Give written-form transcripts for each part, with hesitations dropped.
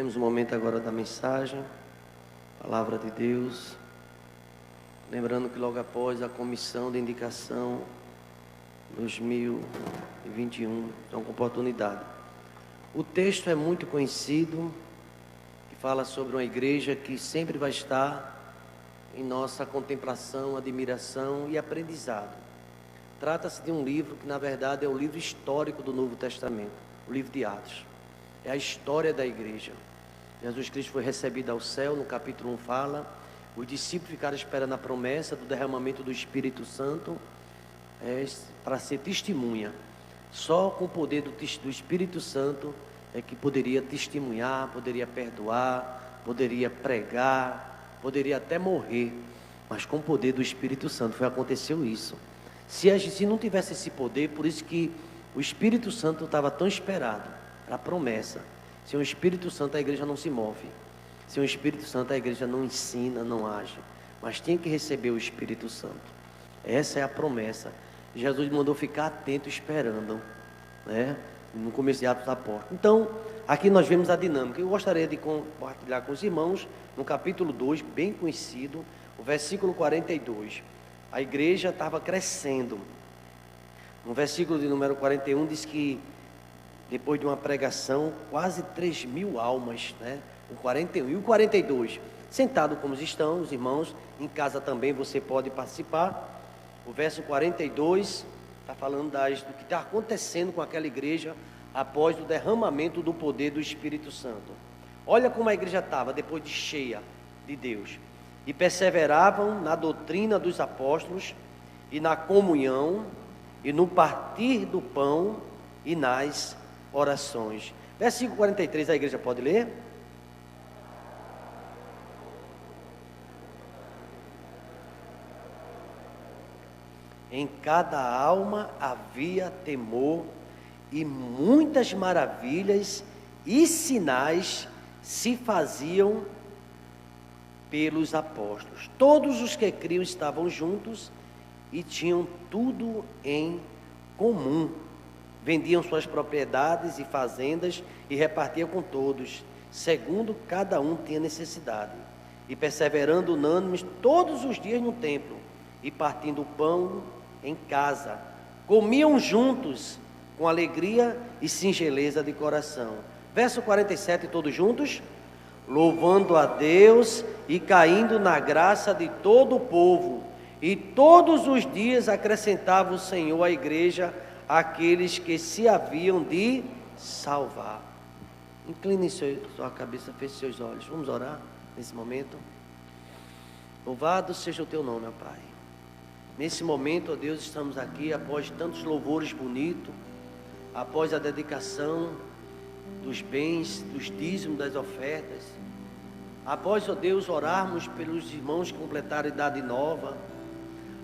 Teremos um momento agora da mensagem, palavra de Deus. Lembrando que logo após a comissão de indicação 2021, então com oportunidade. O texto é muito conhecido, que fala sobre uma igreja que sempre vai estar em nossa contemplação, admiração e aprendizado. Trata-se de um livro que na verdade é o livro histórico do Novo Testamento, o livro de Atos. É a história da igreja. Jesus Cristo foi recebido ao céu, no capítulo 1 fala, os discípulos ficaram esperando a promessa do derramamento do Espírito Santo para ser testemunha. Só com o poder do Espírito Santo é que poderia testemunhar, poderia perdoar, poderia pregar, poderia até morrer, mas com o poder do Espírito Santo aconteceu isso. Se não tivesse esse poder, por isso que o Espírito Santo estava tão esperado, era a promessa. Sem o Espírito Santo a igreja não se move, sem o Espírito Santo a igreja não ensina, não age, mas tem que receber o Espírito Santo. Essa é a promessa. Jesus mandou ficar atento esperando, né? No começo de Atos da Porta. Então, aqui nós vemos a dinâmica. Eu gostaria de compartilhar com os irmãos, no capítulo 2, bem conhecido, o versículo 42. A igreja estava crescendo. No versículo de número 41 diz que depois de uma pregação, quase 3.000 almas, né? O 41 e o 42, sentado como estão os irmãos, em casa também você pode participar. O verso 42 está falando do que está acontecendo com aquela igreja após o derramamento do poder do Espírito Santo. Olha como a igreja estava depois de cheia de Deus. E perseveravam na doutrina dos apóstolos, e na comunhão, e no partir do pão, e nas orações. Versículo 43, a igreja pode ler? Em cada alma havia temor, e muitas maravilhas e sinais se faziam pelos apóstolos. Todos os que criam estavam juntos e tinham tudo em comum. Vendiam suas propriedades e fazendas e repartiam com todos, segundo cada um tinha necessidade. E perseverando unânimes todos os dias no templo, e partindo o pão em casa, comiam juntos com alegria e singeleza de coração. Verso 47, todos juntos, louvando a Deus e caindo na graça de todo o povo, e todos os dias acrescentava o Senhor à igreja aqueles que se haviam de salvar. Incline sua cabeça, feche seus olhos. Vamos orar nesse momento. Louvado seja o teu nome, ó Pai. Nesse momento, ó Deus, estamos aqui após tantos louvores bonitos, após a dedicação dos bens, dos dízimos, das ofertas, após, ó Deus, orarmos pelos irmãos que completaram a idade nova,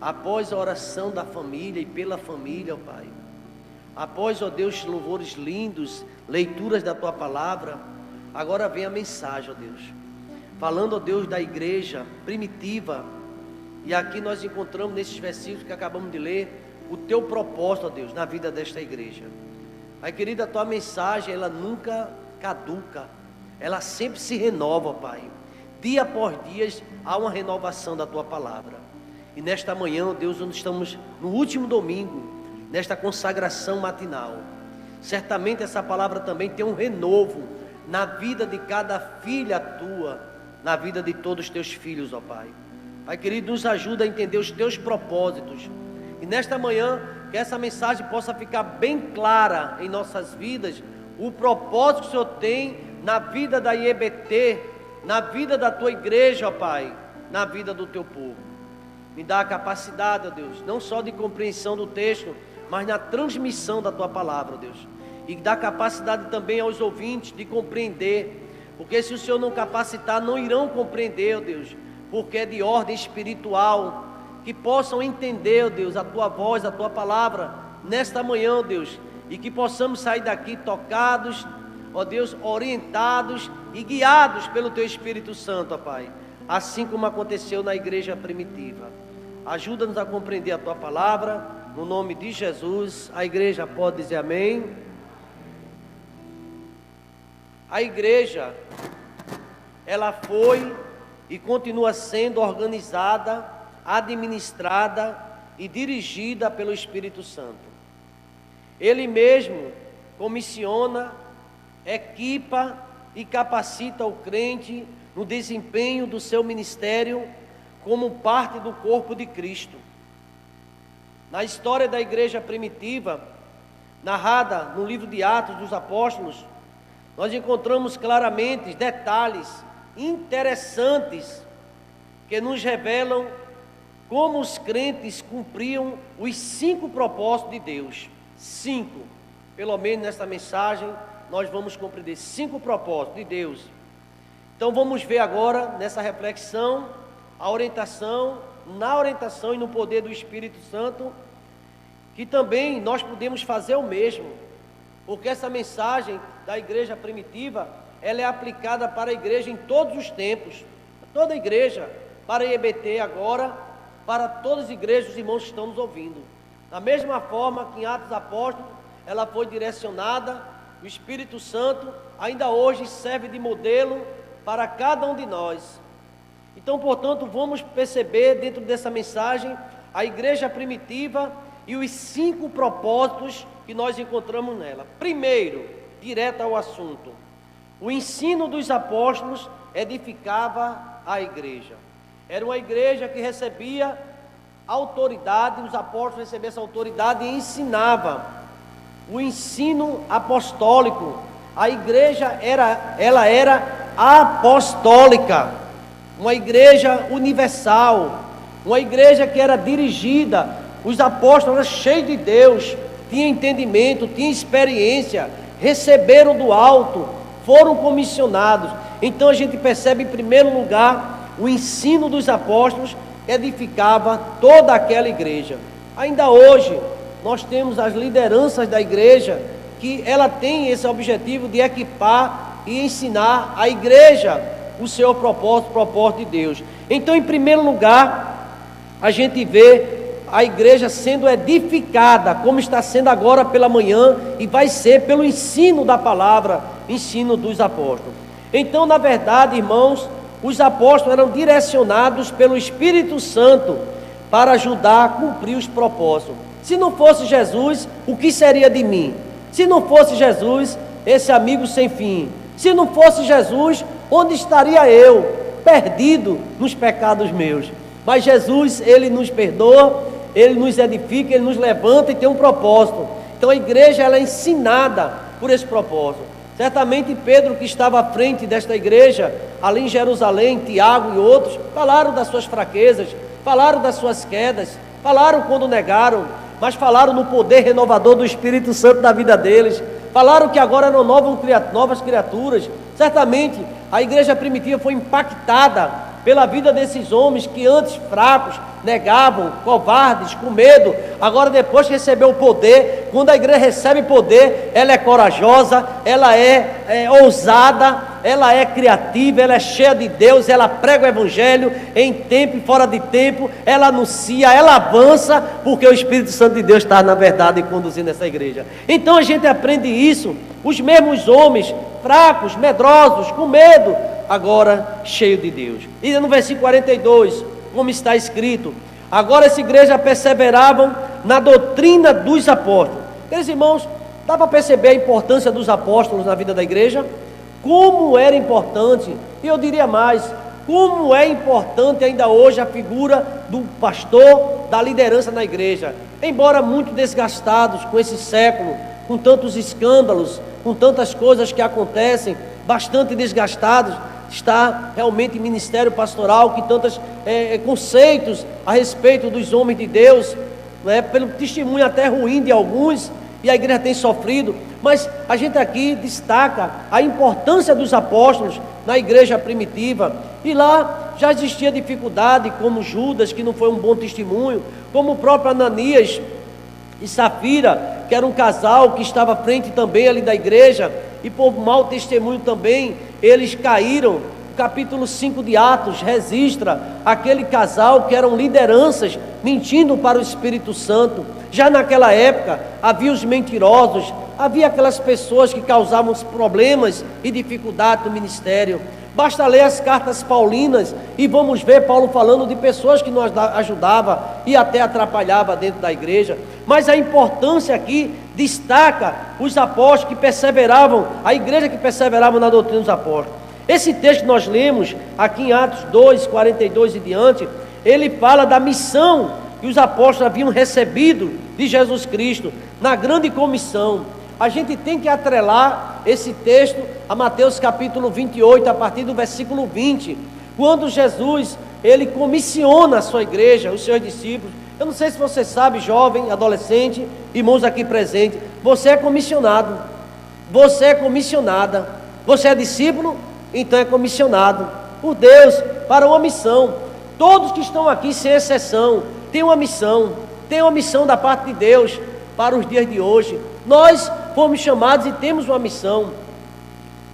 após a oração da família e pela família, ó Pai, após, ó Deus, louvores lindos, leituras da Tua Palavra, agora vem a mensagem, ó Deus, falando, ó Deus, da igreja primitiva. E aqui nós encontramos nesses versículos que acabamos de ler, o Teu propósito, ó Deus, na vida desta igreja. Pai querido, a Tua mensagem, ela nunca caduca, ela sempre se renova, ó Pai. Dia após dia há uma renovação da Tua Palavra. E nesta manhã, ó Deus, onde estamos no último domingo, nesta consagração matinal, certamente essa palavra também tem um renovo na vida de cada filha tua, na vida de todos os teus filhos, ó Pai. Pai querido, nos ajuda a entender os teus propósitos, e nesta manhã, que essa mensagem possa ficar bem clara em nossas vidas, o propósito que o Senhor tem na vida da IEBT, na vida da tua igreja, ó Pai, na vida do teu povo. Me dá a capacidade, ó Deus, não só de compreensão do texto, mas na transmissão da Tua Palavra, ó Deus. E dá capacidade também aos ouvintes de compreender, porque se o Senhor não capacitar, não irão compreender, ó Deus, porque é de ordem espiritual, que possam entender, ó Deus, a Tua voz, a Tua Palavra, nesta manhã, ó Deus, e que possamos sair daqui tocados, ó Deus, orientados e guiados pelo Teu Espírito Santo, ó Pai, assim como aconteceu na igreja primitiva. Ajuda-nos a compreender a Tua Palavra, no nome de Jesus. A igreja pode dizer amém. A igreja, ela foi e continua sendo organizada, administrada e dirigida pelo Espírito Santo. Ele mesmo comissiona, equipa e capacita o crente no desempenho do seu ministério como parte do corpo de Cristo. Na história da igreja primitiva, narrada no livro de Atos dos Apóstolos, nós encontramos claramente detalhes interessantes que nos revelam como os crentes cumpriam os 5 propósitos de Deus. 5, pelo menos nesta mensagem, nós vamos compreender 5 propósitos de Deus. Então vamos ver agora, nessa reflexão, na orientação e no poder do Espírito Santo, que também nós podemos fazer o mesmo, porque essa mensagem da igreja primitiva, ela é aplicada para a igreja em todos os tempos, toda a igreja, para a IEBT agora, para todas as igrejas, os irmãos que estão nos ouvindo. Da mesma forma que em Atos dos Apóstolos, ela foi direcionada, o Espírito Santo ainda hoje serve de modelo para cada um de nós. Então, portanto, vamos perceber dentro dessa mensagem a igreja primitiva e os 5 propósitos que nós encontramos nela. Primeiro, direto ao assunto, o ensino dos apóstolos edificava a igreja. Era uma igreja que recebia autoridade, os apóstolos recebiam essa autoridade e ensinavam. O ensino apostólico, a igreja ela era apostólica, uma igreja universal, uma igreja que era dirigida, os apóstolos eram cheios de Deus, tinham entendimento, tinham experiência, receberam do alto, foram comissionados. Então a gente percebe em primeiro lugar o ensino dos apóstolos edificava toda aquela igreja. Ainda hoje nós temos as lideranças da igreja que ela tem esse objetivo de equipar e ensinar a igreja o seu propósito, o propósito de Deus. Então, em primeiro lugar, a gente vê a igreja sendo edificada, como está sendo agora pela manhã, e vai ser pelo ensino da palavra, ensino dos apóstolos. Então, na verdade, irmãos, os apóstolos eram direcionados pelo Espírito Santo para ajudar a cumprir os propósitos. Se não fosse Jesus, o que seria de mim? Se não fosse Jesus, esse amigo sem fim. Se não fosse Jesus, onde estaria eu? Perdido nos pecados meus. Mas Jesus, Ele nos perdoa, Ele nos edifica, Ele nos levanta e tem um propósito. Então a igreja ela é ensinada por esse propósito. Certamente Pedro, que estava à frente desta igreja, ali em Jerusalém, Tiago e outros, falaram das suas fraquezas, falaram das suas quedas, falaram quando negaram, mas falaram no poder renovador do Espírito Santo na vida deles, falaram que agora eram novas criaturas. Certamente a igreja primitiva foi impactada pela vida desses homens que antes fracos, negavam, covardes, com medo. Agora, depois que recebeu o poder, quando a igreja recebe poder, ela é corajosa, ela é ousada, ela é criativa, ela é cheia de Deus, ela prega o evangelho em tempo e fora de tempo, ela anuncia, ela avança, porque o Espírito Santo de Deus está na verdade conduzindo essa igreja. Então a gente aprende isso, os mesmos homens fracos, medrosos, com medo, agora cheio de Deus. E no versículo 42, como está escrito: agora essa igreja perseveravam na doutrina dos apóstolos. Queridos irmãos, dá para perceber a importância dos apóstolos na vida da igreja? Como era importante, e eu diria mais, como é importante ainda hoje a figura do pastor, da liderança na igreja. Embora muito desgastados com esse século, com tantos escândalos, com tantas coisas que acontecem, bastante desgastados, está realmente ministério pastoral, que tantos conceitos a respeito dos homens de Deus, pelo testemunho até ruim de alguns, e a igreja tem sofrido, mas a gente aqui destaca a importância dos apóstolos na igreja primitiva, e lá já existia dificuldade, como Judas, que não foi um bom testemunho, como o próprio Ananias e Safira, que era um casal que estava à frente também ali da igreja, e por mau testemunho também, eles caíram capítulo 5 de Atos registra aquele casal que eram lideranças mentindo para o Espírito Santo. Já naquela época havia os mentirosos, havia aquelas pessoas que causavam problemas e dificuldade no ministério. Basta ler as cartas paulinas e vamos ver Paulo falando de pessoas que nos ajudavam e até atrapalhava dentro da igreja. Mas a importância aqui destaca os apóstolos que perseveravam, a igreja que perseverava na doutrina dos apóstolos. Esse texto que nós lemos aqui em Atos 2, 42 e diante, ele fala da missão que os apóstolos haviam recebido de Jesus Cristo na grande comissão. A gente tem que atrelar esse texto a Mateus capítulo 28, a partir do versículo 20, quando Jesus, ele comissiona a sua igreja, os seus discípulos. Eu não sei se você sabe, jovem, adolescente, irmãos aqui presentes, você é comissionado, você é comissionada, você é discípulo, então é comissionado por Deus para uma missão. Todos que estão aqui, sem exceção, têm uma missão da parte de Deus para os dias de hoje. Nós fomos chamados e temos uma missão.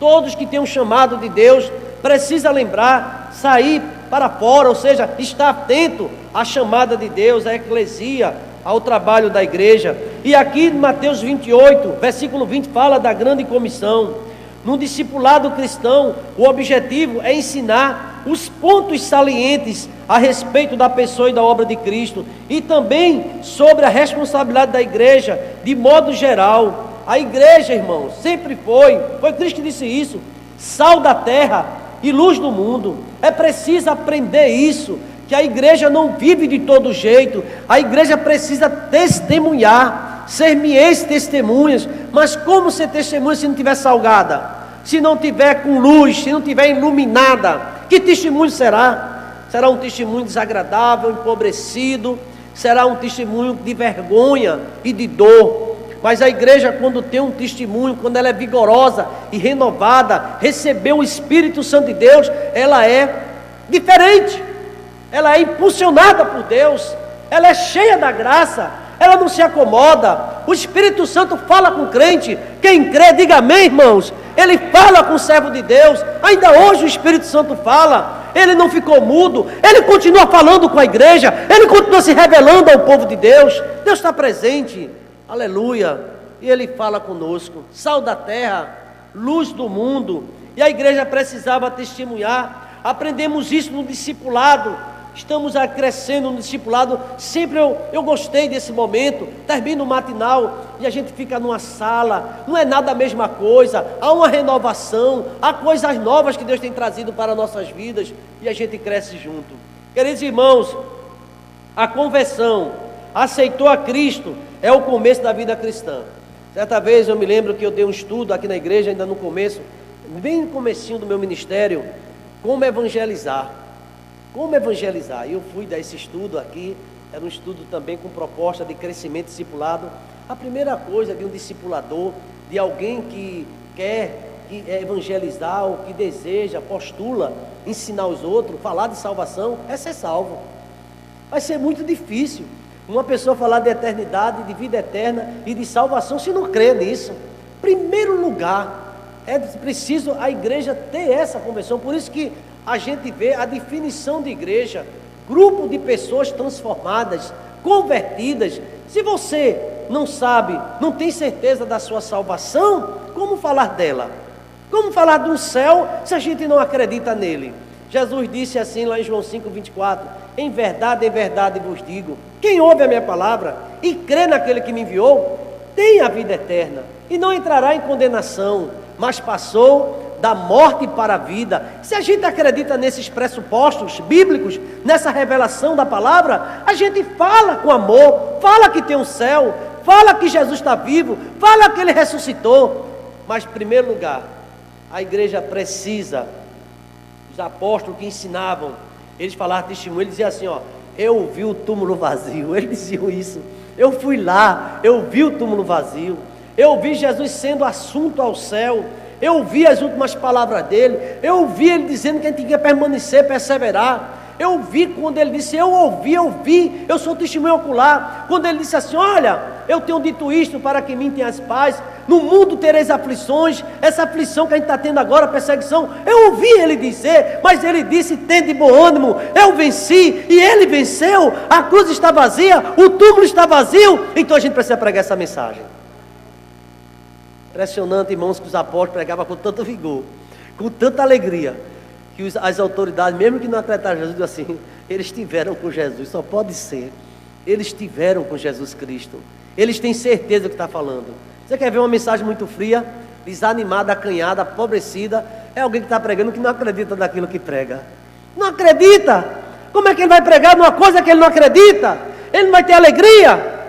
Todos que têm um chamado de Deus precisam lembrar, sair para fora, ou seja, estar atento à chamada de Deus, à eclesia, ao trabalho da igreja. E aqui em Mateus 28, versículo 20, fala da grande comissão. No discipulado cristão, o objetivo é ensinar os pontos salientes a respeito da pessoa e da obra de Cristo, e também sobre a responsabilidade da igreja, de modo geral. A igreja, irmãos, sempre foi Cristo que disse isso, sal da terra e luz do mundo. É preciso aprender isso, que a igreja não vive de todo jeito, a igreja precisa testemunhar, ser-me-eis testemunhas. Mas como ser testemunha se não tiver salgada? Se não tiver com luz, se não tiver iluminada, que testemunho será? Será um testemunho desagradável, empobrecido, será um testemunho de vergonha e de dor. Mas a igreja, quando tem um testemunho, quando ela é vigorosa e renovada, recebeu o Espírito Santo de Deus, ela é diferente, ela é impulsionada por Deus, ela é cheia da graça, ela não se acomoda. O Espírito Santo fala com o crente. Quem crê, diga amém, irmãos. Ele fala com o servo de Deus. Ainda hoje o Espírito Santo fala. Ele não ficou mudo, ele continua falando com a igreja, ele continua se revelando ao povo de Deus. Deus está presente, aleluia, e ele fala conosco, sal da terra, luz do mundo. E a igreja precisava testemunhar. Aprendemos isso no discipulado, estamos crescendo no discipulado. Sempre eu gostei desse momento. Termina o matinal e a gente fica numa sala, não é nada a mesma coisa, há uma renovação, há coisas novas que Deus tem trazido para nossas vidas, e a gente cresce junto. Queridos irmãos, a conversão, aceitou a Cristo, é o começo da vida cristã. Certa vez eu me lembro que eu dei um estudo aqui na igreja, ainda no começo, bem no comecinho do meu ministério, como evangelizar. E eu fui dar esse estudo aqui, era um estudo também com proposta de crescimento discipulado. A primeira coisa de um discipulador, de alguém que quer evangelizar, ou que deseja, postula, ensinar os outros, falar de salvação, é ser salvo. Vai ser muito difícil uma pessoa falar de eternidade, de vida eterna e de salvação, se não crê nisso. Primeiro lugar, é preciso a igreja ter essa conversão. Por isso que a gente vê a definição de igreja, grupo de pessoas transformadas, convertidas. Se você não sabe, não tem certeza da sua salvação, como falar dela? Como falar do céu se a gente não acredita nele? Jesus disse assim lá em João 5,24: em verdade vos digo, quem ouve a minha palavra e crê naquele que me enviou, tem a vida eterna e não entrará em condenação, mas passou da morte para a vida. Se a gente acredita nesses pressupostos bíblicos, nessa revelação da palavra, a gente fala com amor, fala que tem um céu, fala que Jesus está vivo, fala que ele ressuscitou. Mas em primeiro lugar, a igreja precisa, os apóstolos que ensinavam, eles falavam testemunho, eles diziam assim, eu vi o túmulo vazio. Eles diziam isso, eu fui lá, eu vi o túmulo vazio, eu vi Jesus sendo assunto ao céu, eu vi as últimas palavras dele, eu vi ele dizendo que a gente tinha que permanecer, perseverar. Eu vi quando ele disse, eu sou testemunho ocular, quando ele disse assim, olha, eu tenho dito isto para que em mim tenhas paz, no mundo tereis aflições. Essa aflição que a gente está tendo agora, perseguição, eu ouvi ele dizer, mas ele disse: tende bom ânimo, eu venci, e ele venceu. A cruz está vazia, o túmulo está vazio. Então a gente precisa pregar essa mensagem. Impressionante, irmãos, que os apóstolos pregavam com tanto vigor, com tanta alegria, que as autoridades, mesmo que não acreditaram em Jesus, assim, eles estiveram com Jesus. Só pode ser, eles estiveram com Jesus Cristo. Eles têm certeza do que está falando. Você quer ver uma mensagem muito fria, desanimada, acanhada, apodrecida? É alguém que está pregando que não acredita naquilo que prega. Não acredita. Como é que ele vai pregar numa coisa que ele não acredita? Ele não vai ter alegria.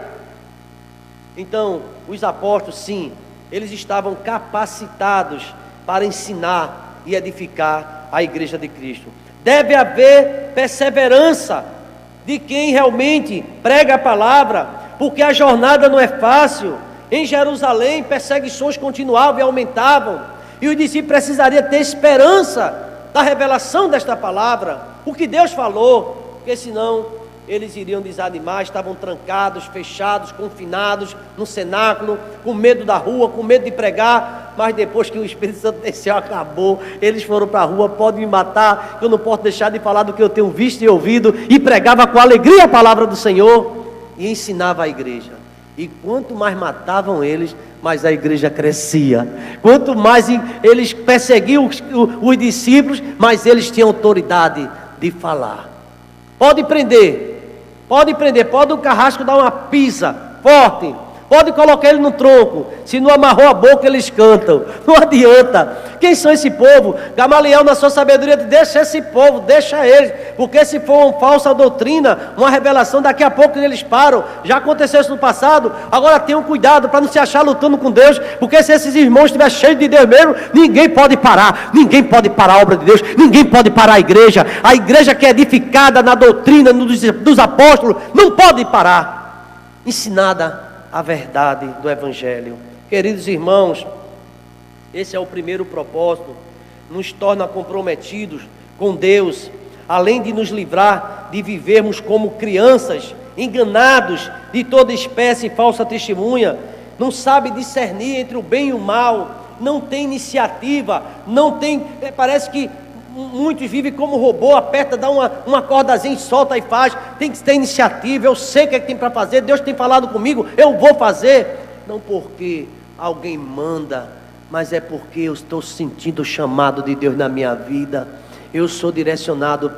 Então, os apóstolos, sim, eles estavam capacitados para ensinar e edificar a igreja de Cristo. Deve haver perseverança de quem realmente prega a palavra, porque a jornada não é fácil. Em Jerusalém, perseguições continuavam e aumentavam, e os discípulos precisariam ter esperança da revelação desta palavra, o que Deus falou, porque senão eles iriam desanimar. Estavam trancados, fechados, confinados no cenáculo, com medo da rua, com medo de pregar. Mas depois que o Espírito Santo desceu, acabou, eles foram para a rua: pode me matar, eu não posso deixar de falar do que eu tenho visto e ouvido. E pregava com alegria a palavra do Senhor e ensinava a igreja. E quanto mais matavam eles, mais a igreja crescia. Quanto mais eles perseguiam os discípulos, mais eles tinham autoridade de falar. Pode prender, pode o carrasco dar uma pisa forte, pode colocar ele no tronco, se não amarrou a boca eles cantam, não adianta. Quem são esse povo? Gamaliel, na sua sabedoria, deixa esse povo, deixa eles, porque se for uma falsa doutrina, uma revelação, daqui a pouco eles param. Já aconteceu isso no passado. Agora tenham cuidado para não se achar lutando com Deus, porque se esses irmãos estiverem cheios de Deus mesmo, ninguém pode parar a obra de Deus, ninguém pode parar a igreja que é edificada na doutrina dos apóstolos, não pode parar, ensinada a verdade do Evangelho. Queridos irmãos, esse é o primeiro propósito, nos torna comprometidos com Deus, além de nos livrar de vivermos como crianças, enganados de toda espécie de falsa testemunha, não sabe discernir entre o bem e o mal, não tem iniciativa, parece que muitos vivem como robô, aperta, dá uma cordazinha, solta e faz. Tem que ter iniciativa. Eu sei o que é que tem para fazer, Deus tem falado comigo, eu vou fazer. Não porque alguém manda, mas é porque eu estou sentindo o chamado de Deus na minha vida. Eu sou direcionado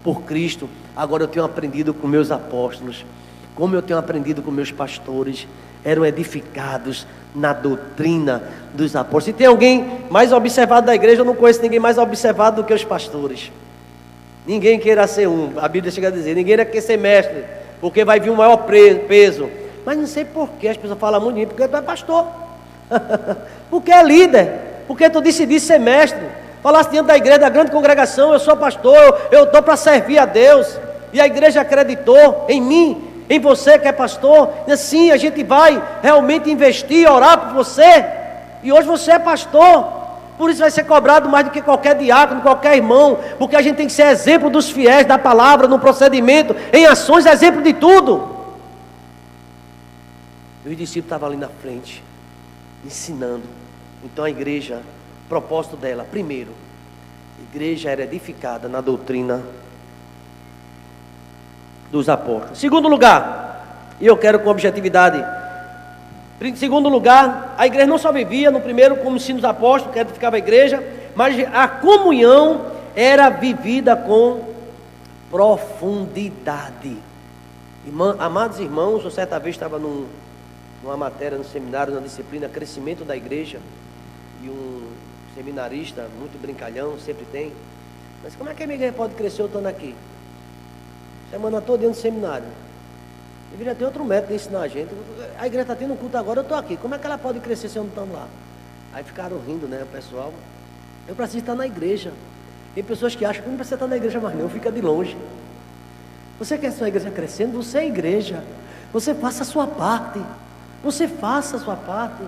por Cristo. Agora eu tenho aprendido com meus apóstolos, como eu tenho aprendido com meus pastores, eram edificados na doutrina dos apóstolos. Se tem alguém mais observado da igreja, eu não conheço ninguém mais observado do que os pastores. Ninguém queira ser a Bíblia chega a dizer, ninguém quer ser mestre, porque vai vir um maior peso. Mas não sei por que as pessoas falam muito de mim, porque tu é pastor, porque é líder, porque tu decidiste ser mestre, falaste diante da igreja, da grande congregação: eu sou pastor, eu estou para servir a Deus, e a igreja acreditou em mim, em você que é pastor. E assim a gente vai realmente investir, orar por você, e hoje você é pastor, por isso vai ser cobrado mais do que qualquer diácono, qualquer irmão, porque a gente tem que ser exemplo dos fiéis da palavra, no procedimento, em ações, exemplo de tudo. E os discípulos estavam ali na frente, ensinando. Então a igreja, o propósito dela, primeiro, a igreja era edificada na doutrina dos apóstolos. Segundo lugar, e eu quero com objetividade, em segundo lugar, a igreja não só vivia no primeiro como ensino dos apóstolos, que edificava a igreja, mas a comunhão era vivida com profundidade. Amados irmãos, eu certa vez estava numa matéria no seminário, na disciplina Crescimento da Igreja, e um seminarista muito brincalhão, sempre tem: mas como é que a minha igreja pode crescer eu estando aqui? Semana toda dentro do seminário. Deveria ter outro método de ensinar a gente. A igreja está tendo um culto agora, eu estou aqui. Como é que ela pode crescer se eu não estou lá? Aí ficaram rindo, né, o pessoal. Eu preciso estar na igreja. Tem pessoas que acham que não precisa estar na igreja mais não, fica de longe. Você quer sua igreja crescendo? Você é igreja. Você faça a sua parte. Você faça a sua parte.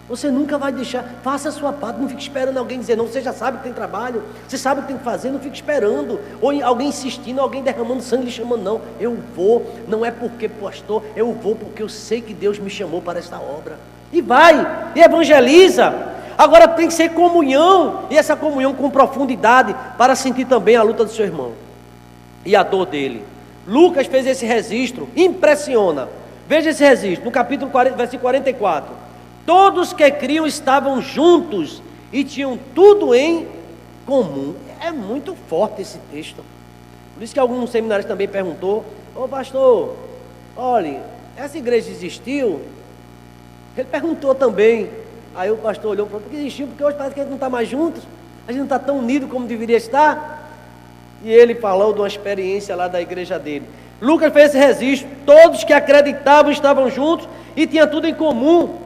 Você nunca vai deixar. Faça a sua parte. Não fique esperando alguém dizer não. Você já sabe que tem trabalho. Você sabe o que tem que fazer. Não fique esperando. Ou alguém insistindo, alguém derramando sangue lhe chamando. Não, eu vou. Não é porque pastor. Eu vou porque eu sei que Deus me chamou para esta obra. E vai, e evangeliza. Agora tem que ser comunhão, e essa comunhão com profundidade, para sentir também a luta do seu irmão e a dor dele. Lucas fez esse registro, impressiona. Veja esse registro, no capítulo 40, versículo 44. Todos que criam estavam juntos e tinham tudo em comum. É muito forte esse texto. Por isso que alguns seminários também perguntou: ô pastor, olhe, essa igreja existiu? Ele perguntou também. Aí o pastor olhou para ele: porque existiu? Porque hoje parece que a gente não está mais juntos, a gente não está tão unido como deveria estar. E ele falou de uma experiência lá da igreja dele. Lucas fez esse registro: todos que acreditavam estavam juntos e tinham tudo em comum.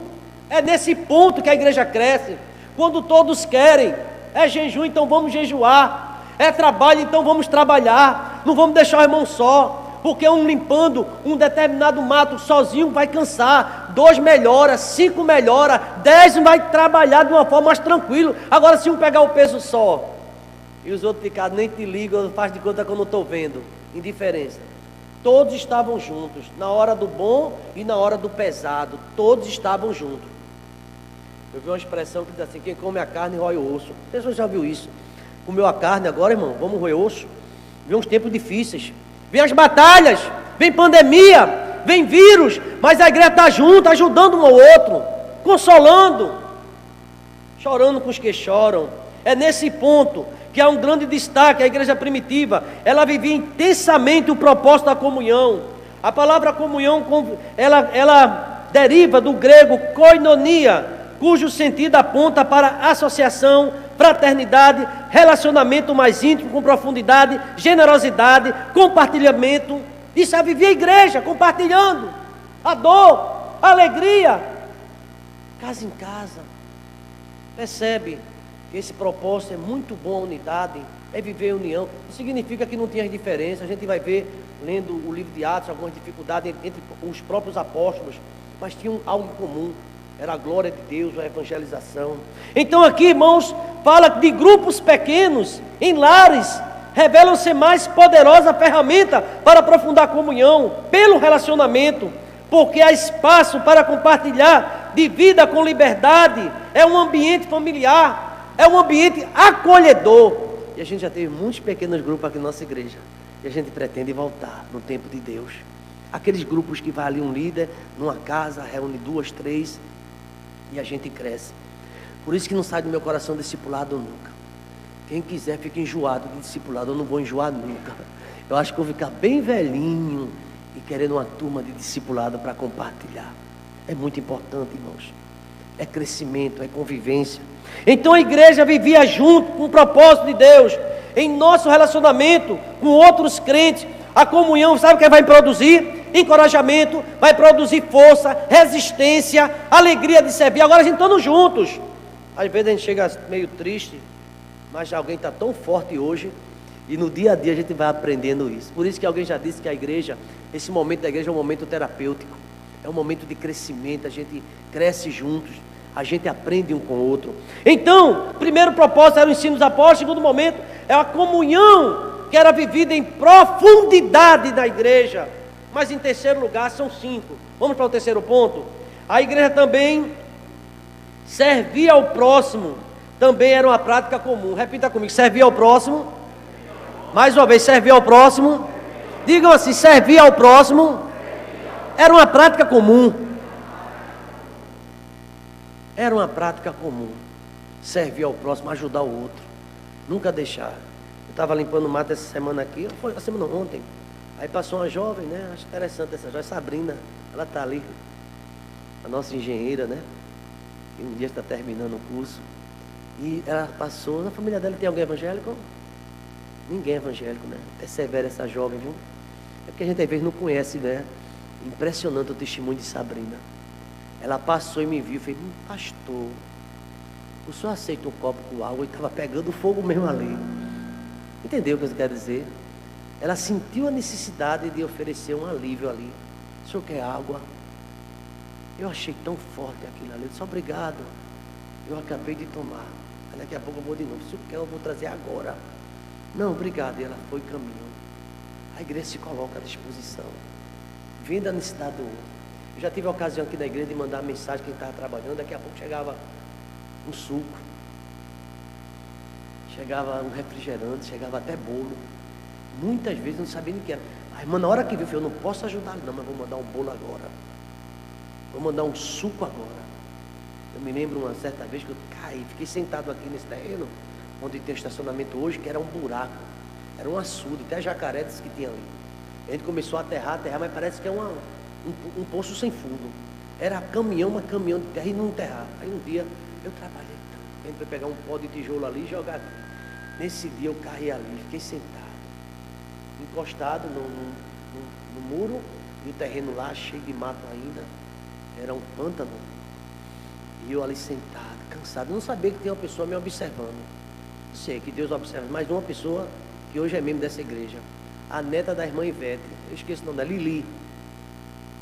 É nesse ponto que a igreja cresce. Quando todos querem, é jejum, então vamos jejuar. É trabalho, então vamos trabalhar. Não vamos deixar o irmão só. Porque um limpando um determinado mato sozinho vai cansar, 2 melhora, 5 melhora, 10 vai trabalhar de uma forma mais tranquila. Agora se um pegar o peso só, e os outros ficarem, nem te ligam, faz de conta que eu não estou vendo, indiferença. Todos estavam juntos, na hora do bom e na hora do pesado, todos estavam juntos. Eu vi uma expressão que diz assim: quem come a carne rói o osso. Você já viu isso? Comeu a carne agora, irmão, vamos roer osso? Vem uns tempos difíceis. Vem as batalhas, vem pandemia, vem vírus, mas a igreja está junto, ajudando um ao outro, consolando, chorando com os que choram. É nesse ponto que há um grande destaque. A igreja primitiva, ela vivia intensamente o propósito da comunhão. A palavra comunhão, ela deriva do grego koinonia, cujo sentido aponta para associação, fraternidade, relacionamento mais íntimo, com profundidade, generosidade, compartilhamento. Isso é viver a igreja, compartilhando a dor, a alegria, casa em casa. Percebe que esse propósito é muito bom, a unidade, é viver a união. Não significa que não tinha diferença. A gente vai ver, lendo o livro de Atos, algumas dificuldades entre os próprios apóstolos, mas tinham algo em comum. Era a glória de Deus, a evangelização. Então aqui, irmãos, fala de grupos pequenos, em lares, revelam-se mais poderosa ferramenta para aprofundar a comunhão, pelo relacionamento, porque há espaço para compartilhar de vida com liberdade. É um ambiente familiar, é um ambiente acolhedor. E a gente já teve muitos pequenos grupos aqui na nossa igreja, e a gente pretende voltar no tempo de Deus. Aqueles grupos que vai ali um líder, numa casa, reúne 2, 3, e a gente cresce. Por isso que não sai do meu coração discipulado nunca. Quem quiser fica enjoado de discipulado, eu não vou enjoar nunca. Eu acho que eu vou ficar bem velhinho e querendo uma turma de discipulado para compartilhar. É muito importante, irmãos. É crescimento, é convivência. Então a igreja vivia junto com o propósito de Deus, em nosso relacionamento com outros crentes. A comunhão, sabe o que vai produzir? Encorajamento, vai produzir força, resistência, alegria de servir. Agora a gente estando juntos. Às vezes a gente chega meio triste, mas alguém está tão forte hoje, e no dia a dia a gente vai aprendendo isso. Por isso que alguém já disse que a igreja, esse momento da igreja é um momento terapêutico, é um momento de crescimento. A gente cresce juntos, a gente aprende um com o outro. Então, o primeiro propósito era o ensino dos apóstolos. O segundo momento é a comunhão que era vivida em profundidade na igreja. Mas em terceiro lugar, são 5. Vamos para o terceiro ponto. A igreja também servia ao próximo. Também era uma prática comum. Repita comigo: servir ao próximo. Mais uma vez, servir ao próximo. Digam assim: servir ao próximo era uma prática comum. Era uma prática comum. Servir ao próximo, ajudar o outro, nunca deixar. Eu estava limpando mato essa semana aqui, foi a semana ontem. Aí passou uma jovem, né? Acho interessante essa jovem, Sabrina. Ela está ali, a nossa engenheira, né? E um dia está terminando o curso. E ela passou. Na família dela tem alguém evangélico? Ninguém é evangélico, né? Persevera essa jovem, viu? É porque a gente às vezes não conhece, né? Impressionante o testemunho de Sabrina. Ela passou e me viu e fez: pastor, o senhor aceita um copo com água? E estava pegando fogo mesmo ali. Entendeu o que eu quero dizer? Ela sentiu a necessidade de oferecer um alívio ali. O senhor quer água? Eu achei tão forte aquilo ali. Eu disse: obrigado, eu acabei de tomar. Aí daqui a pouco eu vou de novo. Se o senhor quer, eu vou trazer agora. Não, obrigado. E ela foi caminhando. A igreja se coloca à disposição, vendo a necessidade do outro. Eu já tive a ocasião aqui na igreja de mandar mensagem quem estava trabalhando, daqui a pouco chegava um suco, chegava um refrigerante, chegava até bolo. Muitas vezes eu não sabia nem o que era. A irmã, na hora que viu, eu não posso ajudar não, mas vou mandar um bolo agora. Vou mandar um suco agora. Eu me lembro uma certa vez que eu caí, fiquei sentado aqui nesse terreno, onde tem estacionamento hoje, que era um buraco, era um açude, até jacaretes que tinha ali. A gente começou a aterrar, mas parece que é um poço sem fundo. Era caminhão, mas caminhão de terra e não enterrar. Aí um dia eu trabalhei tanto, a gente foi pegar um pó de tijolo ali e jogar aqui. Nesse dia eu caí ali, fiquei sentado, encostado no muro, e o terreno lá cheio de mato ainda, era um pântano. E eu ali sentado, cansado, eu não sabia que tinha uma pessoa me observando. Sei que Deus observa, mas uma pessoa que hoje é membro dessa igreja, a neta da irmã Ivete, eu esqueço o nome dela, Lili.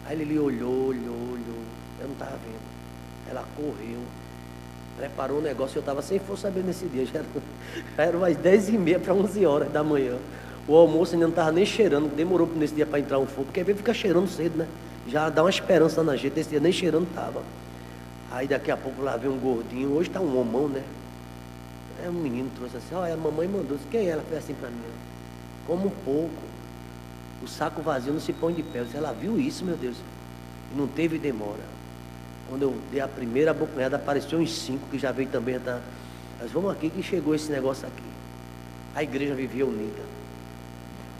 Aí Lili olhou, eu não estava vendo. Ela correu, preparou o negócio, eu estava sem força saber nesse dia, já era umas 10h30 para 11 horas da manhã. O almoço ainda não estava nem cheirando, demorou nesse dia para entrar um fogo, porque às vezes fica cheirando cedo, né? Já dá uma esperança na gente, nesse dia nem cheirando estava. Aí daqui a pouco lá veio um gordinho, hoje está um homão, né? É um menino, trouxe assim, olha, a mamãe mandou, quem é? Ela fez assim para mim, como um pouco, o saco vazio não se põe de pé. Ela viu isso, meu Deus, e não teve demora. Quando eu dei a primeira bocanhada, apareceu uns 5 que já veio também, tá? Mas vamos aqui que chegou esse negócio aqui. A igreja vivia unida,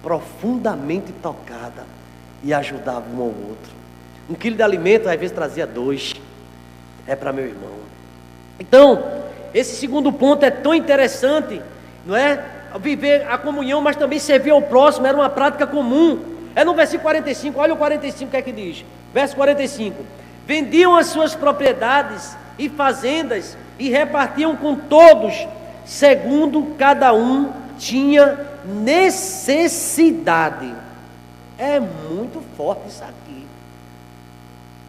profundamente tocada, e ajudava um ao outro. 1 quilo de alimento, às vezes trazia 2, é para meu irmão. Então, esse segundo ponto é tão interessante, não é? Viver a comunhão, mas também servir ao próximo, era uma prática comum. É no versículo 45, olha o 45, o que é que diz? Verso 45: vendiam as suas propriedades e fazendas e repartiam com todos, segundo cada um tinha necessidade. É muito forte isso aqui.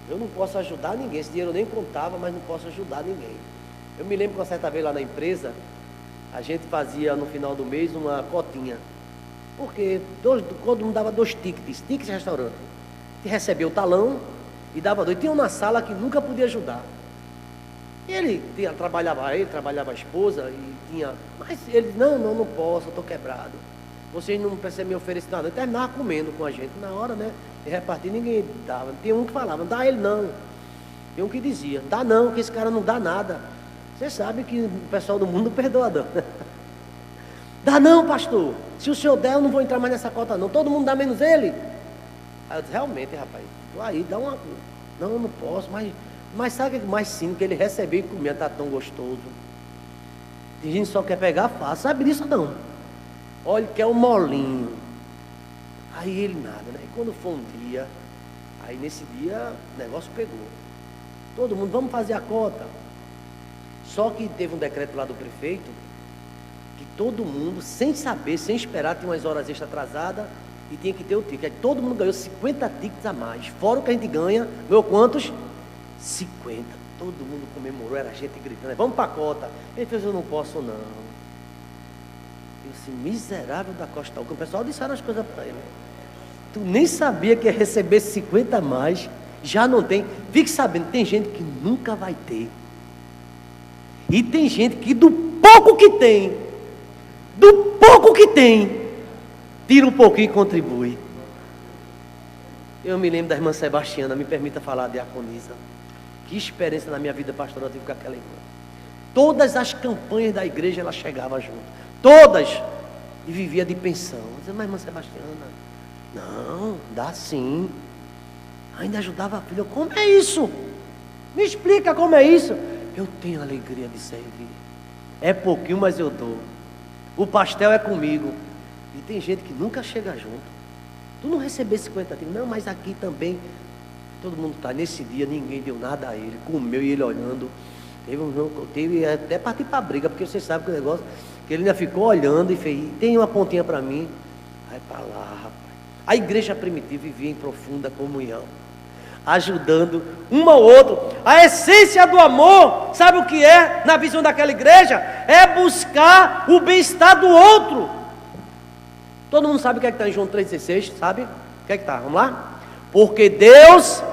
Eu não posso ajudar ninguém, esse dinheiro eu nem contava, mas não posso ajudar ninguém. Eu me lembro que uma certa vez lá na empresa, a gente fazia no final do mês uma cotinha, porque todo mundo dava 2 tickets de restaurante, que recebia o talão e dava 2. Tinha uma sala que nunca podia ajudar, e ele trabalhava a esposa, e tinha, mas ele, não posso, eu estou quebrado, vocês não percebem me oferecer nada. Ele terminava comendo com a gente, na hora, né, de repartir, ninguém dava. Tinha um que falava, não dá ele não, tem um que dizia, dá não, que esse cara não dá nada. Você sabe que o pessoal do mundo não perdoa não. Dá não, pastor, se o senhor der eu não vou entrar mais nessa cota não, todo mundo dá menos ele. Aí eu disse, realmente rapaz, aí dá uma, não posso, mas sabe o que mais sim, que ele recebeu e comia, tá tão gostoso. Tem gente que só quer pegar fácil, sabe disso não? Olha que é um molinho. Aí ele nada, né? E quando foi um dia, aí nesse dia o negócio pegou. Todo mundo, vamos fazer a cota. Só que teve um decreto lá do prefeito, que todo mundo, sem saber, sem esperar, tinha umas horas extras atrasadas e tinha que ter o ticket. Aí todo mundo ganhou 50 tickets a mais, fora o que a gente ganha. Ganhou quantos? 50. Todo mundo comemorou, era gente gritando, vamos para a cota. Ele fez, eu não posso não. Eu disse, miserável da Costa Alca. O pessoal disseram as coisas para ele. Tu nem sabia que ia receber 50 a mais, já não tem. Fique sabendo, tem gente que nunca vai ter. E tem gente que do pouco que tem, tira um pouquinho e contribui. Eu me lembro da irmã Sebastiana, me permita falar, diaconisa. Que experiência na minha vida pastoral eu tive com aquela irmã. Todas as campanhas da igreja ela chegava junto. Todas. E vivia de pensão. Eu dizia, mas irmã Sebastiana, não, dá sim. Ainda ajudava a filha. Como é isso? Me explica como é isso. Eu tenho alegria de servir. É pouquinho, mas eu dou. O pastel é comigo. E tem gente que nunca chega junto. Tu não recebeu 50 tiros. Não, mas aqui também. Todo mundo está. Nesse dia ninguém deu nada a ele. Comeu e ele olhando. Teve até partir para a briga. Porque você sabe que o negócio. Que ele ainda ficou olhando e fez. Tem uma pontinha para mim. Vai para lá, rapaz. A igreja primitiva vivia em profunda comunhão, ajudando um ao outro. A essência do amor, sabe o que é na visão daquela igreja? É buscar o bem-estar do outro. Todo mundo sabe o que é que está em João 3,16, sabe? O que é que está? Vamos lá? Porque Deus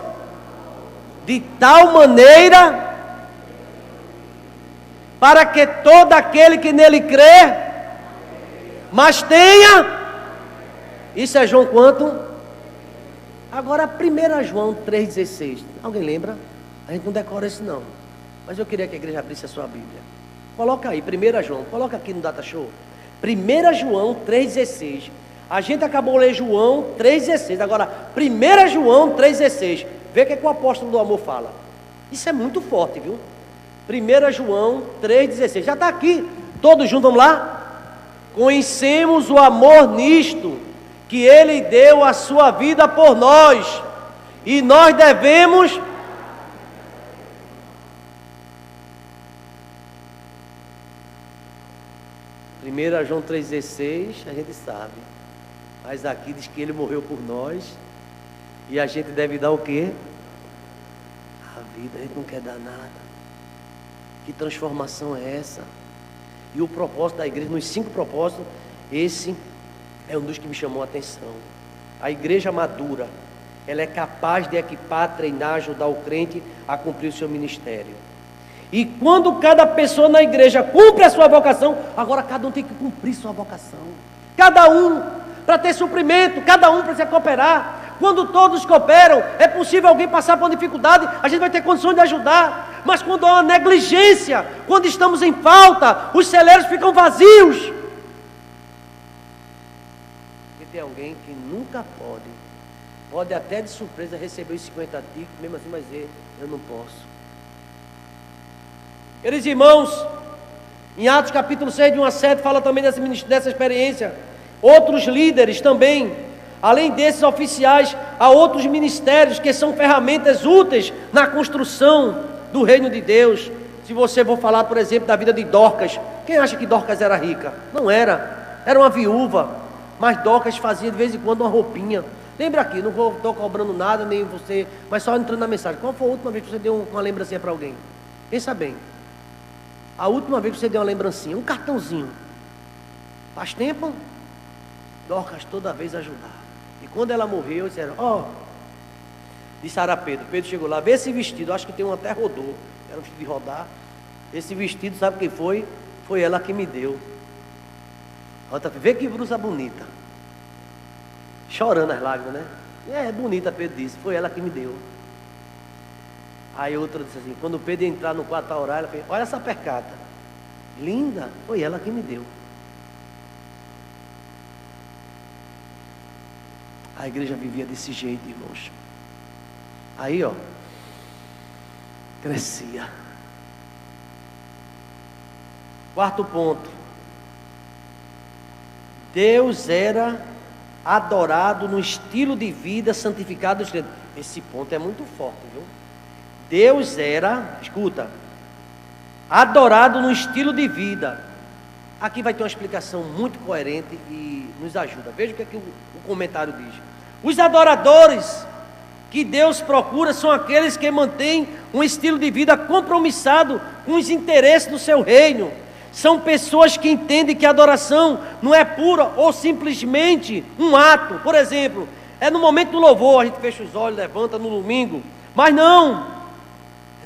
de tal maneira para que todo aquele que nele crê, mas tenha. Isso é João quanto? Agora 1 João 3,16. Alguém lembra? A gente não decora isso não. Mas eu queria que a igreja abrisse a sua Bíblia. Coloca aí, 1 João. Coloca aqui no Data Show. 1 João 3,16. A gente acabou de ler João 3,16. Agora, 1 João 3,16. Vê o que o apóstolo do amor fala. Isso é muito forte, viu? 1 João 3,16. Já está aqui. Todos juntos, vamos lá? Conhecemos o amor nisto, que Ele deu a sua vida por nós. E nós devemos... Primeira João 3,16, a gente sabe. Mas aqui diz que Ele morreu por nós. E a gente deve dar o quê? A vida, a gente não quer dar nada. Que transformação é essa? E o propósito da igreja, nos 5 propósitos, esse é um dos que me chamou a atenção. A igreja madura, ela é capaz de equipar, treinar, ajudar o crente a cumprir o seu ministério. E quando cada pessoa na igreja cumpre a sua vocação, agora cada um tem que cumprir sua vocação. Cada um, para ter suprimento, cada um precisa cooperar. Quando todos cooperam, é possível alguém passar por uma dificuldade, a gente vai ter condições de ajudar. Mas quando há uma negligência, quando estamos em falta, os celeiros ficam vazios. E tem alguém que nunca pode até de surpresa receber os 50 ticos, mesmo assim, mas eu não posso. Queridos irmãos, em Atos capítulo 6, de 1 a 7, fala também dessa experiência. Outros líderes também, além desses oficiais, há outros ministérios que são ferramentas úteis na construção do reino de Deus. Se você for falar, por exemplo, da vida de Dorcas, quem acha que Dorcas era rica? Não era, era uma viúva, mas Dorcas fazia de vez em quando uma roupinha. Lembra aqui, não estou cobrando nada, nem você, mas só entrando na mensagem. Qual foi a última vez que você deu uma lembrancinha para alguém? Pensa bem. A última vez que você deu uma lembrancinha, um cartãozinho. Faz tempo? Dorcas toda vez ajudava. E quando ela morreu, disseram, disse a Pedro. Pedro chegou lá, vê esse vestido, acho que tem um até rodou. Era um vestido de rodar. Esse vestido, sabe quem foi? Foi ela que me deu. Vê que blusa bonita. Chorando as lágrimas, né? É bonita, Pedro disse, foi ela que me deu. Aí outra disse assim, quando Pedro entrar no quarto a orar, ela fez, olha essa percata. Linda, foi ela que me deu. A igreja vivia desse jeito, irmãos. Aí, crescia. Quarto ponto. Deus era adorado no estilo de vida santificado dos crentes. Esse ponto é muito forte, viu? Deus era, escuta, adorado no estilo de vida. Aqui vai ter uma explicação muito coerente e nos ajuda. Veja o que o comentário diz. Os adoradores que Deus procura são aqueles que mantêm um estilo de vida compromissado com os interesses do seu reino. São pessoas que entendem que a adoração não é pura ou simplesmente um ato. Por exemplo, é no momento do louvor, a gente fecha os olhos, levanta no domingo. Mas não,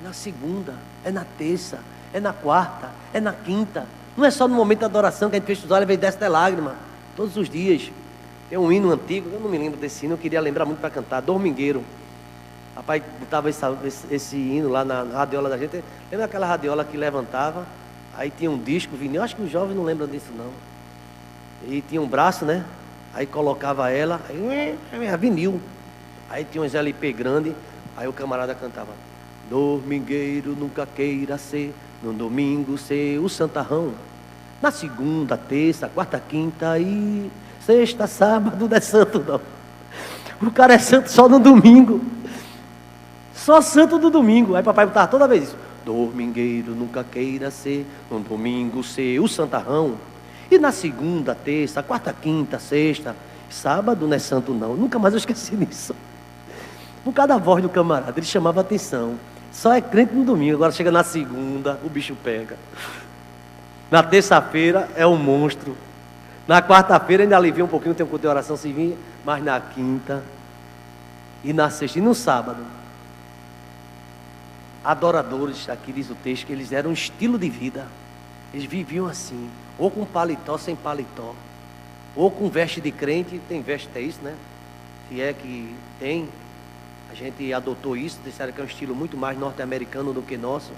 é na segunda, é na terça, é na quarta, é na quinta. Não é só no momento da adoração que a gente fecha os olhos e desce até lágrima. Todos os dias. Tem um hino antigo, eu não me lembro desse hino, eu queria lembrar muito para cantar, Domingueiro. Rapaz, botava esse hino lá na radiola da gente. Lembra aquela radiola que levantava? Aí tinha um disco, vinil, acho que os jovens não lembram disso não. E tinha um braço, né? Aí colocava ela, aí vinil. Aí tinha uns LP grande, aí o camarada cantava. Domingueiro nunca queira ser, no domingo ser o santarrão. Na segunda, terça, quarta, quinta e sexta, sábado não é santo não. O cara é santo só no domingo. Só santo do domingo. Aí papai botava toda vez isso. Domingueiro nunca queira ser, no domingo ser o santarrão. E na segunda, terça, quarta, quinta, sexta, sábado não é santo não. Nunca mais eu esqueci disso. Por causa da voz do camarada, ele chamava atenção. Só é crente no domingo, agora chega na segunda, o bicho pega. Na terça-feira é um monstro. Na quarta-feira ainda alivia um pouquinho, tem um culto de oração se vinha, mas na quinta e na sexta e no sábado. adoradores, aqui diz o texto, que eles eram um estilo de vida. Eles viviam assim, ou com paletó, sem paletó, ou com veste de crente. Tem veste, é isso, né? Se é que tem, a gente adotou isso, disseram que é um estilo muito mais norte-americano do que nosso.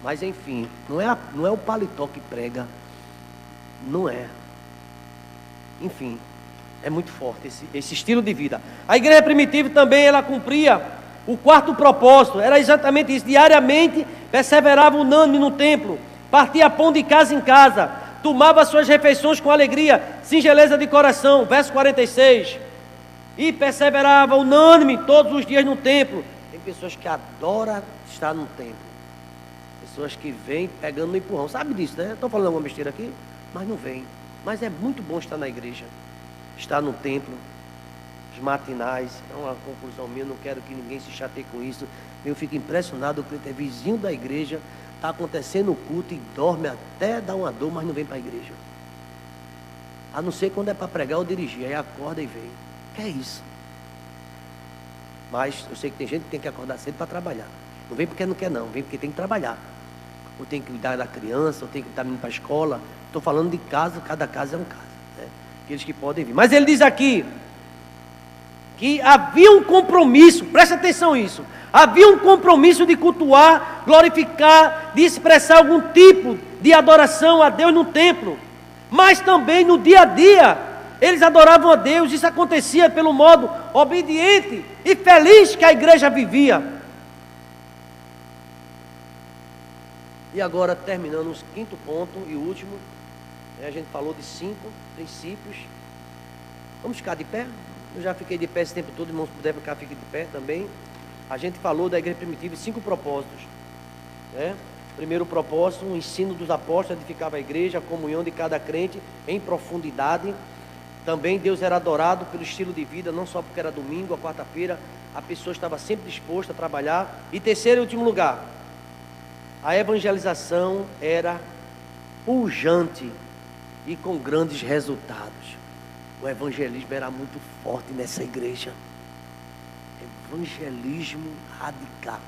Mas enfim, não é o paletó que prega, não é. Enfim, é muito forte esse estilo de vida. A igreja primitiva também, ela cumpria o quarto propósito, era exatamente isso: diariamente perseverava unânime no templo, partia pão de casa em casa, tomava suas refeições com alegria, singeleza de coração, verso 46, e perseverava unânime todos os dias no templo. Tem pessoas que adoram estar no templo, pessoas que vêm pegando no empurrão, sabe disso, né? Estou falando alguma besteira aqui, mas não vem. Mas é muito bom estar na igreja, estar no templo, os matinais. É uma conclusão minha, não quero que ninguém se chateie com isso. Eu fico impressionado, o crente é vizinho da igreja, está acontecendo o culto e dorme até dar uma dor, mas não vem para a igreja. A não ser quando é para pregar ou dirigir, aí acorda e vem. Que é isso? Mas eu sei que tem gente que tem que acordar cedo para trabalhar. Não vem porque não quer não, vem porque tem que trabalhar. Ou tem que cuidar da criança, ou tem que estar indo para a escola. Estou falando de casa, cada casa é um caso, né? Aqueles que podem vir. Mas ele diz aqui que havia um compromisso, presta atenção nisso, havia um compromisso de cultuar, glorificar, de expressar algum tipo de adoração a Deus no templo, mas também no dia a dia, eles adoravam a Deus. Isso acontecia pelo modo obediente e feliz que a igreja vivia. E agora, terminando o quinto ponto e último, a gente falou de 5 princípios. Vamos ficar de pé? Eu já fiquei de pé esse tempo todo, irmãos, se puder ficar, fique de pé também. A gente falou da igreja primitiva e 5 propósitos, né? Primeiro propósito, o ensino dos apóstolos, edificava a igreja, a comunhão de cada crente em profundidade. Também Deus era adorado pelo estilo de vida, não só porque era domingo, a quarta-feira, a pessoa estava sempre disposta a trabalhar. E terceiro e último lugar, a evangelização era pujante e com grandes resultados. O evangelismo era muito forte nessa igreja. Evangelismo radical,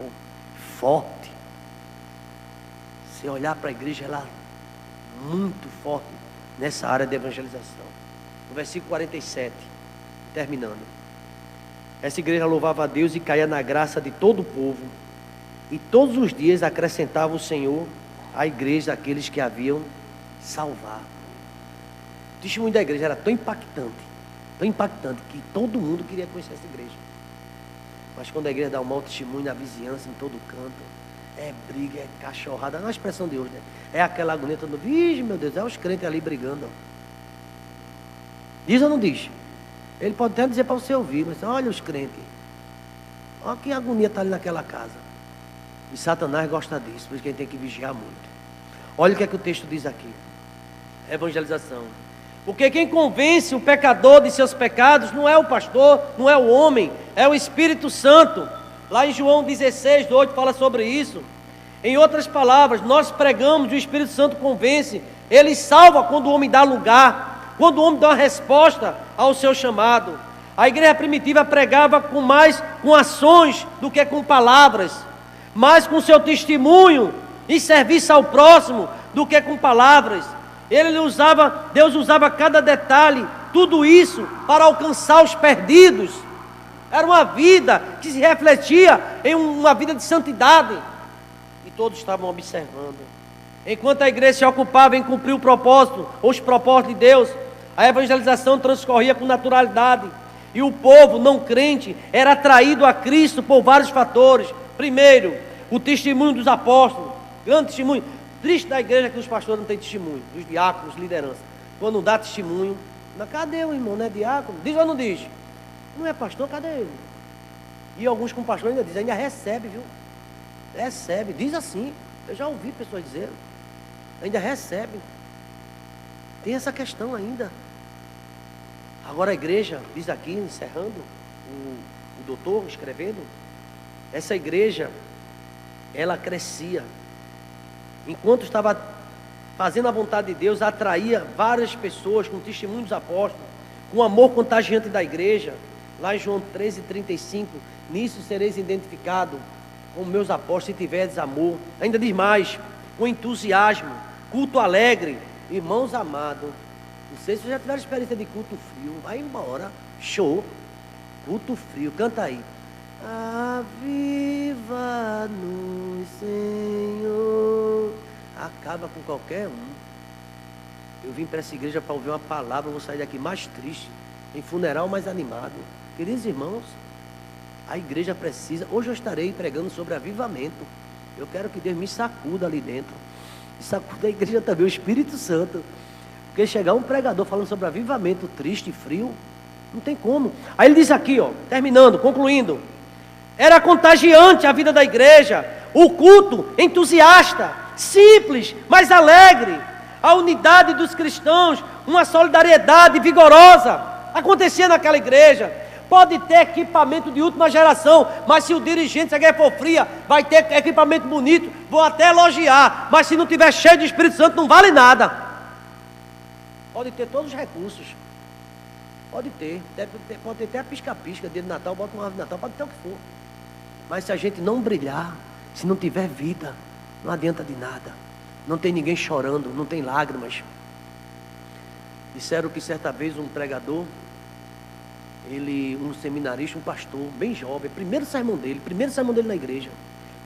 forte. Se olhar para a igreja, ela é muito forte nessa área de evangelização. No versículo 47, terminando. Essa igreja louvava a Deus e caía na graça de todo o povo. E todos os dias acrescentava o Senhor à igreja aqueles que haviam salvado. O testemunho da igreja era tão impactante, que todo mundo queria conhecer essa igreja. Mas quando a igreja dá um mau testemunho na vizinhança, em todo canto, é briga, é cachorrada, não é a expressão de hoje, né? É aquela agonia, todo mundo, vixe, meu Deus, é os crentes ali brigando. Diz ou não diz? Ele pode até dizer para você ouvir, mas olha os crentes, olha que agonia está ali naquela casa. E Satanás gosta disso, por isso que a gente tem que vigiar muito. Olha o que é que o texto diz aqui. Evangelização. Porque quem convence o pecador de seus pecados não é o pastor, não é o homem, é o Espírito Santo. Lá em João 16:8 fala sobre isso. Em outras palavras, nós pregamos e o Espírito Santo convence. Ele salva quando o homem dá lugar, quando o homem dá uma resposta ao seu chamado. A igreja primitiva pregava com ações do que com palavras, mais com seu testemunho e serviço ao próximo do que com palavras. Deus usava cada detalhe, tudo isso para alcançar os perdidos. Era uma vida que se refletia em uma vida de santidade. E todos estavam observando. Enquanto a igreja se ocupava em cumprir o propósito, os propósitos de Deus, a evangelização transcorria com naturalidade. E o povo não crente era atraído a Cristo por vários fatores. Primeiro, o testemunho dos apóstolos, grande testemunho. Triste da igreja é que os pastores não têm testemunho, os diáconos, liderança. Quando não dá testemunho, mas cadê o irmão, não é diácono? Diz ou não diz? Não é pastor, cadê ele? E alguns com pastor ainda dizem, ainda recebe, viu? Recebe, diz assim. Eu já ouvi pessoas dizendo, ainda recebe. Tem essa questão ainda. Agora a igreja, diz aqui, encerrando, o doutor escrevendo, essa igreja, ela crescia. Enquanto estava fazendo a vontade de Deus, atraía várias pessoas com testemunho dos apóstolos, com amor contagiante da igreja. Lá em João 13:35, nisso sereis identificados, como meus apóstolos, se tiverdes amor. Ainda diz mais, com entusiasmo, culto alegre. Irmãos amados, não sei se vocês já tiveram experiência de culto frio. Vai embora, show. Culto frio, canta aí. Aviva-nos, Senhor. Acaba com qualquer um. Eu vim para essa igreja para ouvir uma palavra, eu vou sair daqui mais triste. Em funeral mais animado. Queridos irmãos, a igreja precisa. Hoje eu estarei pregando sobre avivamento. Eu quero que Deus me sacuda ali dentro. E sacuda a igreja também, o Espírito Santo. Porque chegar um pregador falando sobre avivamento triste e frio, não tem como. Aí ele diz aqui, ó, terminando, concluindo. Era contagiante a vida da igreja, o culto entusiasta, simples, mas alegre. A unidade dos cristãos, uma solidariedade vigorosa acontecia naquela igreja. Pode ter equipamento de última geração, mas se o dirigente, se a guerra for fria, vai ter equipamento bonito, vou até elogiar, mas se não tiver cheio de Espírito Santo, não vale nada. Pode ter todos os recursos, pode ter até a pisca-pisca, dia de Natal, bota uma árvore de Natal, pode ter o que for. Mas se a gente não brilhar, se não tiver vida, não adianta de nada. Não tem ninguém chorando, não tem lágrimas. Disseram que certa vez um pregador, um seminarista, um pastor, bem jovem, primeiro sermão dele na igreja.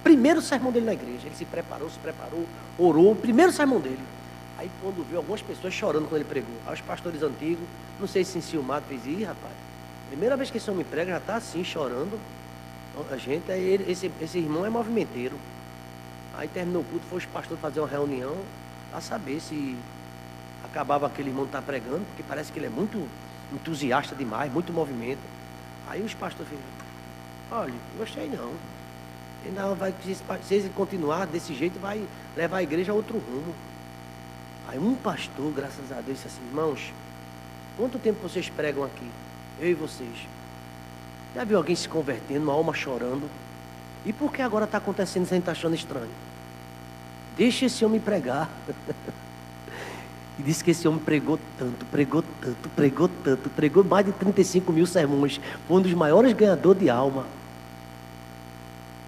Primeiro sermão dele na igreja. Ele se preparou, orou, primeiro sermão dele. Aí quando viu algumas pessoas chorando quando ele pregou, aí os pastores antigos, não sei se enciumado, fez, rapaz, primeira vez que esse homem prega, já está assim, chorando. A gente, esse irmão é movimenteiro. Aí terminou o culto, foi os pastores fazer uma reunião, para saber se acabava aquele irmão estar pregando, porque parece que ele é muito entusiasta demais, muito movimento. Aí os pastores falaram, olha, não gostei não. Ainda vai, se ele continuar desse jeito, vai levar a igreja a outro rumo. Aí um pastor, graças a Deus, disse assim, irmãos, quanto tempo vocês pregam aqui? Eu e vocês. Já viu alguém se convertendo, uma alma chorando? E por que agora está acontecendo, você está achando estranho? Deixa esse homem pregar. E disse que esse homem pregou mais de 35 mil sermões. Foi um dos maiores ganhadores de alma.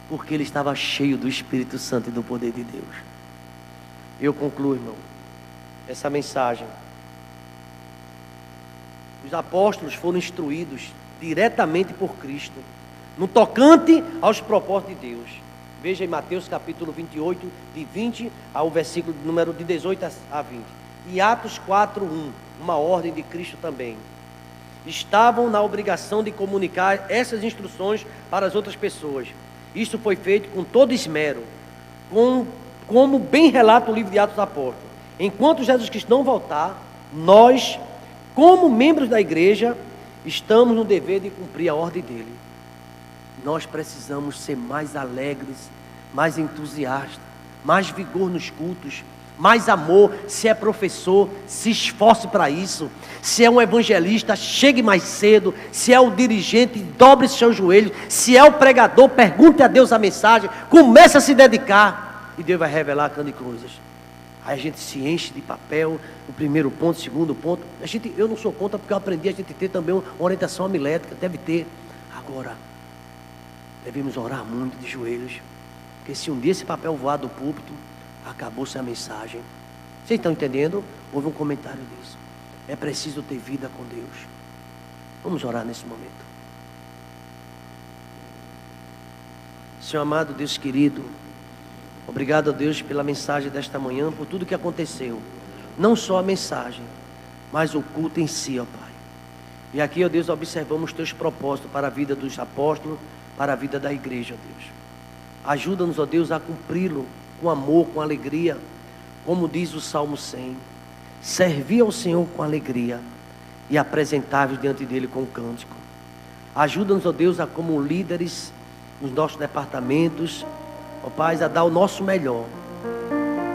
Porque ele estava cheio do Espírito Santo e do poder de Deus. Eu concluo, irmão, essa mensagem. Os apóstolos foram instruídos diretamente por Cristo, no tocante aos propósitos de Deus. Veja em Mateus capítulo 28, de 20 ao versículo número de 18 a 20. E Atos 4:1, uma ordem de Cristo também. Estavam na obrigação de comunicar essas instruções para as outras pessoas. Isso foi feito com todo esmero, como bem relata o livro de Atos dos Apóstolos. Enquanto Jesus Cristo não voltar, nós, como membros da igreja, estamos no dever de cumprir a ordem dele. Nós precisamos ser mais alegres, mais entusiastas, mais vigor nos cultos, mais amor. Se é professor, se esforce para isso. Se é um evangelista, chegue mais cedo. Se é o dirigente, dobre seus joelhos. Se é o pregador, pergunte a Deus a mensagem. Comece a se dedicar e Deus vai revelar grandes coisas. Aí a gente se enche de papel, o primeiro ponto, o segundo ponto. Eu não sou contra, porque eu aprendi a gente ter também uma orientação homilética, deve ter. Agora, devemos orar muito de joelhos, porque se um dia esse papel voar do púlpito, acabou-se a mensagem. Vocês estão entendendo? Houve um comentário disso. É preciso ter vida com Deus. Vamos orar nesse momento. Senhor amado, Deus querido, obrigado a Deus pela mensagem desta manhã, por tudo que aconteceu. Não só a mensagem, mas o culto em si, ó Pai. E aqui, ó Deus, observamos teus propósitos para a vida dos apóstolos, para a vida da igreja, ó Deus. Ajuda-nos, ó Deus, a cumpri-lo com amor, com alegria, como diz o Salmo 100. Servir ao Senhor com alegria e apresentar-vos diante dele com cântico. Ajuda-nos, ó Deus, a como líderes nos nossos departamentos, ó Pai, a dar o nosso melhor.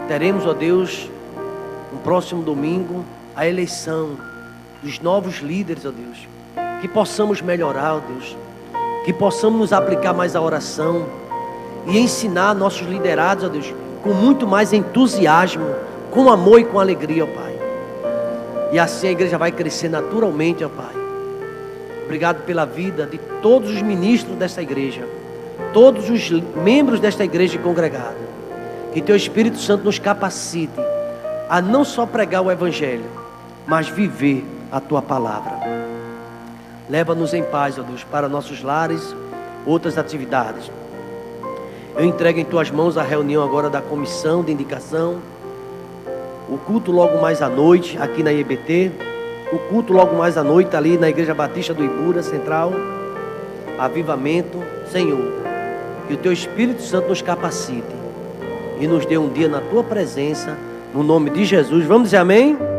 Teremos, ó Deus, no próximo domingo, a eleição dos novos líderes, ó Deus. Que possamos melhorar, ó Deus. Que possamos nos aplicar mais à oração e ensinar nossos liderados, ó Deus, com muito mais entusiasmo, com amor e com alegria, ó Pai. E assim a igreja vai crescer naturalmente, ó Pai. Obrigado pela vida de todos os ministros dessa igreja. todos os membros desta igreja congregada. Que Teu Espírito Santo nos capacite a não só pregar o Evangelho, mas viver a Tua palavra. Leva-nos em paz, ó Deus, para nossos lares, outras atividades. Eu entrego em Tuas mãos a reunião agora da comissão de indicação, o culto logo mais à noite aqui na IEBT, o culto logo mais à noite ali na Igreja Batista do Ibura Central, avivamento. Senhor, que o Teu Espírito Santo nos capacite e nos dê um dia na Tua presença, no nome de Jesus. Vamos dizer amém?